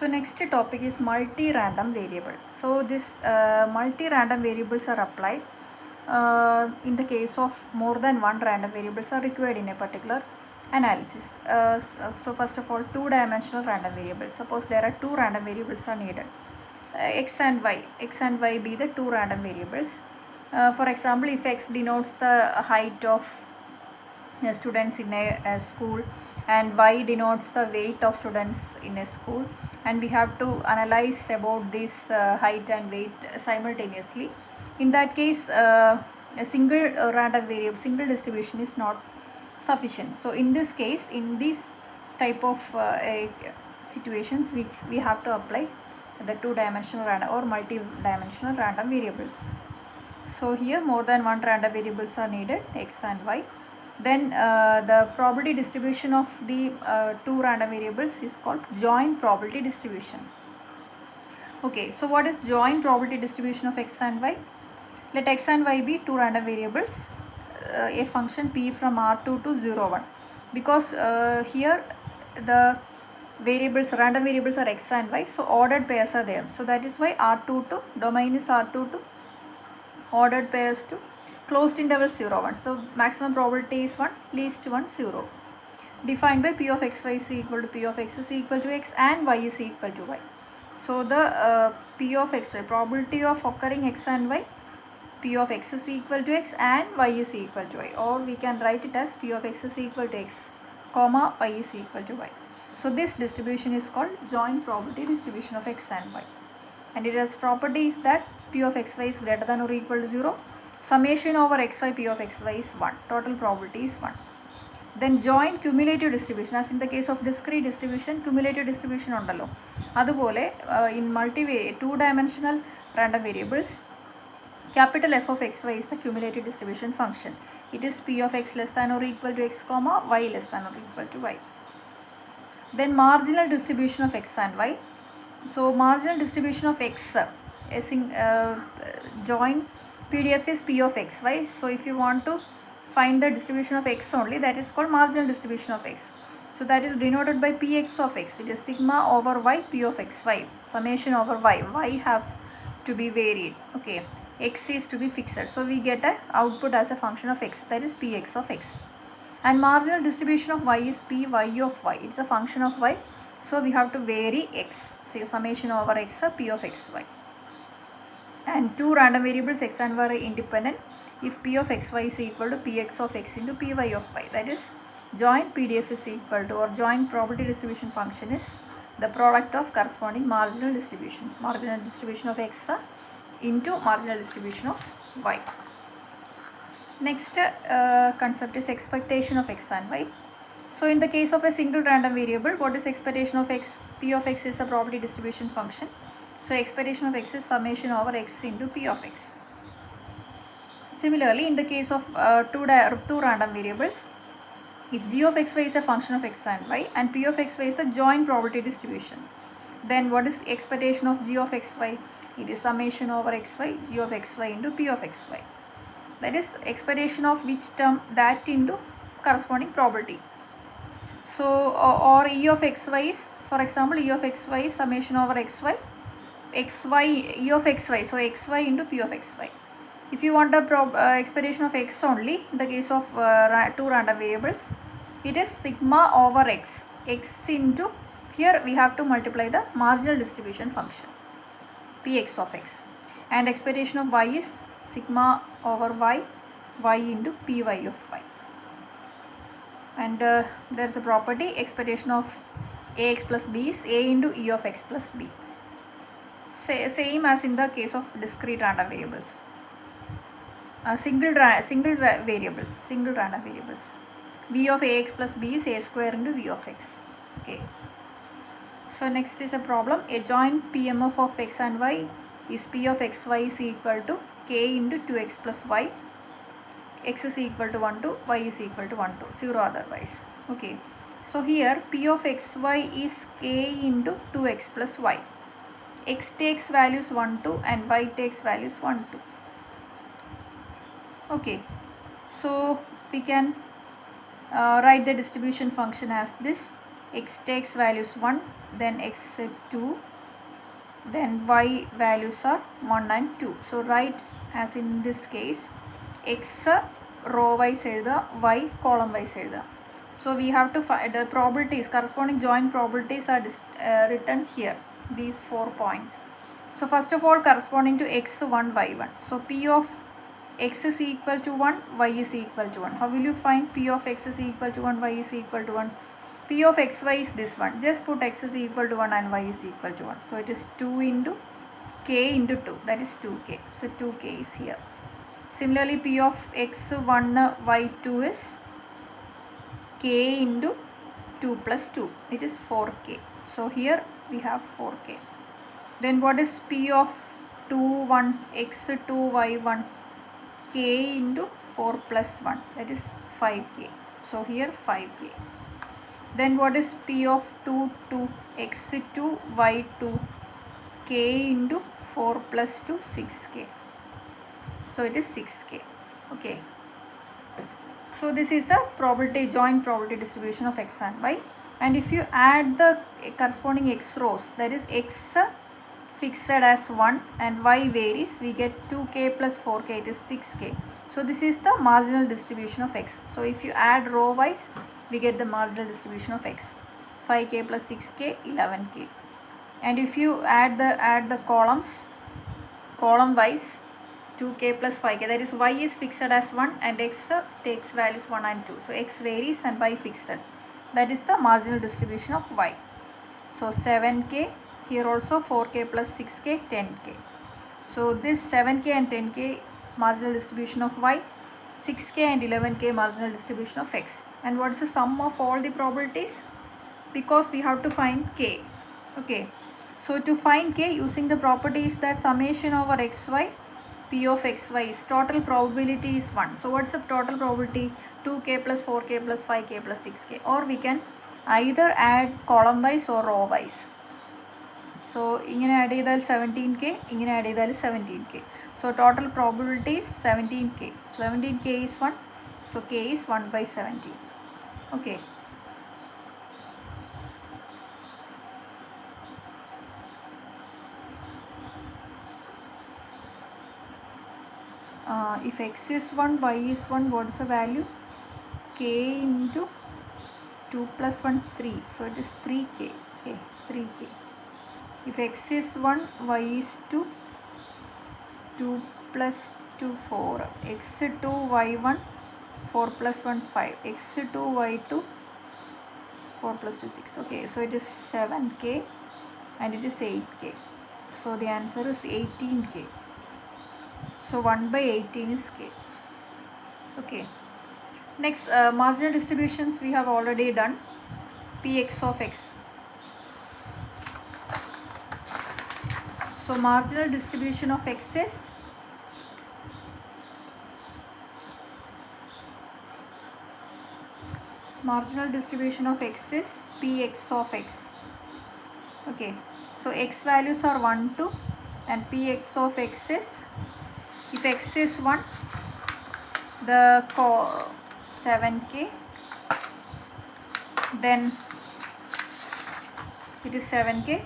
So next topic is multi-random variable. So this multi-random variables are applied in the case of more than one random variables are required in a particular analysis. So first of all, two-dimensional random variables. Suppose there are two random variables are needed, x and y be the two random variables. For example, if x denotes the height of students in a school and y denotes the weight of students in a school, and we have to analyze about this height and weight simultaneously. In that case, a single random variable, single distribution is not sufficient. So in this case, in this type of situations, we have to apply the two-dimensional random or multi-dimensional random variables. So here more than one random variables are needed, x and y. Then the probability distribution of the two random variables is called joint probability distribution. Okay, so what is joint probability distribution of x and y? Let x and y be two random variables, a function p from R2 to 0, 1. Because here the random variables are x and y, so ordered pairs are there. So that is why R2 to, domain is R2 to ordered pairs to closed interval 0, 1. So maximum probability is 1, least 1, 0. Defined by p of xy is equal to p of x is equal to x and y is equal to y. So the p of xy, probability of occurring x and y, p of x is equal to x and y is equal to y, or we can write it as p of x is equal to x, comma y is equal to y. So this distribution is called joint probability distribution of x and y, and it has properties that p of xy is greater than or equal to 0, summation over xy p of xy is 1, total probability is 1. Then joint cumulative distribution, as in the case of discrete distribution, cumulative distribution undallo. Adupole in two-dimensional random variables, capital F of xy is the cumulative distribution function. It is p of x less than or equal to x, comma y less than or equal to y. Then marginal distribution of x and y. So marginal distribution of x, joint PDF is p of xy. So if you want to find the distribution of x only, that is called marginal distribution of x. So that is denoted by px of x. It is sigma over y p of xy, summation over y. Y have to be varied. Okay, x is to be fixed. So we get a output as a function of x, that is px of x. And marginal distribution of y is py of y. It's a function of y. So we have to vary x. Say summation over x p of xy. And two random variables x and y are independent if p of xy is equal to px of x into py of y. That is joint PDF is equal to, or joint probability distribution function is the product of corresponding marginal distributions. Marginal distribution of x into marginal distribution of y. Next concept is expectation of x and y. So in the case of a single random variable, what is expectation of x? P of x is a probability distribution function. So expectation of x is summation over x into p of x. Similarly, in the case of two random variables, if g of xy is a function of x and y and p of xy is the joint probability distribution, then what is expectation of g of xy? It is summation over xy, g of xy into p of xy. That is expectation of which term? That into corresponding probability. So or e of xy is, for example, e of xy is summation over xy, e of xy, so xy into p of xy. If you want the expectation of x only, in the case of two random variables, it is sigma over x into, here we have to multiply the marginal distribution function px of x, and expectation of y is sigma over y into py of y. And there is a property, expectation of ax plus b is a into e of x plus b. Same as in the case of discrete random variables. Single random variables. V of ax plus b is a square into v of x. Okay. So next is a problem. A joint PMF of x and y is p of xy is equal to k into 2x plus y. X is equal to 1 to y is equal to 1 to 0 otherwise. Okay. So here p of xy is k into 2x plus y. X takes values 1, 2 and y takes values 1, 2. Okay, so we can write the distribution function as this. x takes values 1, then x 2, then y values are 1 and 2. So write as in this case x row wise y column wise. So we have to find the probabilities, corresponding joint probabilities are written here, these 4 points. So first of all, corresponding to x1 y1. So p of x is equal to 1, y is equal to 1. How will you find p of x is equal to 1, y is equal to 1? P of xy is this one. Just put x is equal to 1 and y is equal to 1. So it is 2 into k into 2, that is 2k. So 2k is here. Similarly, p of x1 y2 is k into 2 plus 2, it is 4k. So here we have 4k. Then what is p of 2 1 x2 y1? K into 4 plus 1, that is 5k. So here 5k. Then what is p of 2 x2 y2? K into 4 plus 2, 6k. So it is 6k. Okay. So this is the probability, joint probability distribution of x and y. And if you add the corresponding x rows, that is x fixed as 1 and y varies, we get 2k plus 4k, it is 6k. So this is the marginal distribution of x. So if you add row wise, we get the marginal distribution of x. 5k plus 6k, 11k. And if you add the columns, column wise, 2k plus 5k, that is y is fixed as 1 and x takes values 1 and 2. So x varies and y fixed. That is the marginal distribution of y. So 7k, here also 4k plus 6k, 10k. So this 7k and 10k marginal distribution of y, 6k and 11k marginal distribution of x. And what is the sum of all the probabilities? Because we have to find k. Okay. So to find k, using the properties that summation over xy, p of xy is total probability is 1. So what's the total probability? 2k plus 4k plus 5k plus 6k. Or we can either add column wise or row wise. So ingane add cheyidal 17k, ingane add cheyidal 17k. So total probability is 17k. 17k is 1. So k is 1 by 17. Okay. If x is 1, y is 1, what is the value? K into 2 plus 1, 3. So it is 3k. Okay, 3k. If x is 1, y is 2, 2 plus 2, 4. x2, y1, 4 plus 1, 5. x2, y2, 4 plus 2, 6. Okay, so it is 7k and it is 8k. So the answer is 18k. So 1 by 18 is k. Okay. Next, marginal distributions we have already done. Px of x. So marginal distribution of x is Px of x. Okay. So x values are 1, 2 and Px of x is, if x is 1, the 7k, then it is 7k,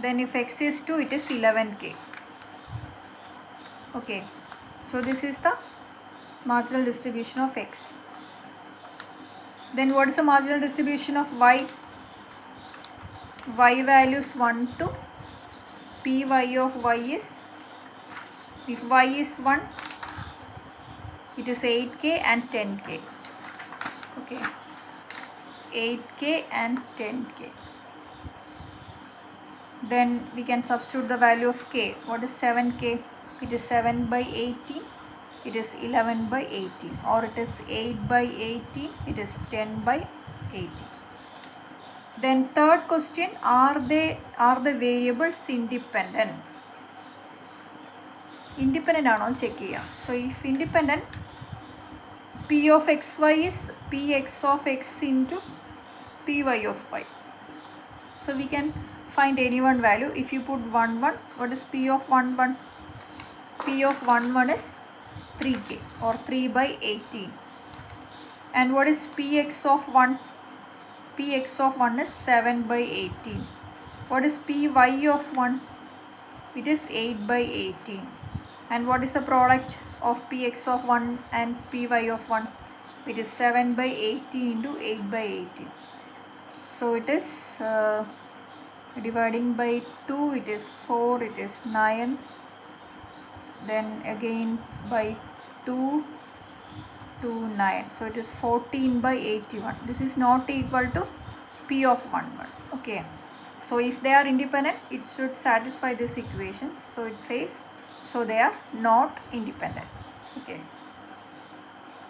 then if x is 2, it is 11k. Okay, so this is the marginal distribution of x. Then what is the marginal distribution of y? Y values 1, 2, py of y is, if y is 1, it is 8k and 10k. Okay, 8k and 10k. Then we can substitute the value of k. What is 7k? It is 7 by 18, it is 11 by 18, or it is 8 by 18, it is 10 by 18. Then third question, are the variables independent? Independent ആണോ check ചെയ്യാം. So if independent, p of xy is px of x into py of y. So we can find any one value. If you put 1, 1, what is p of 1, 1? P of 1, 1 is 3k or 3 by 18. And what is px of 1? Px of 1 is 7 by 18. What is Py of 1? It is 8 by 18. And what is the product of Px of 1 and Py of 1? It is 7 by 18 into 8 by 18. So it is dividing by 2, it is 4, it is 9. Then again by 2 to 9. So it is 14 by 81. This is not equal to P of 1. Okay. So if they are independent, it should satisfy this equation. So it fails. So they are not independent. Okay.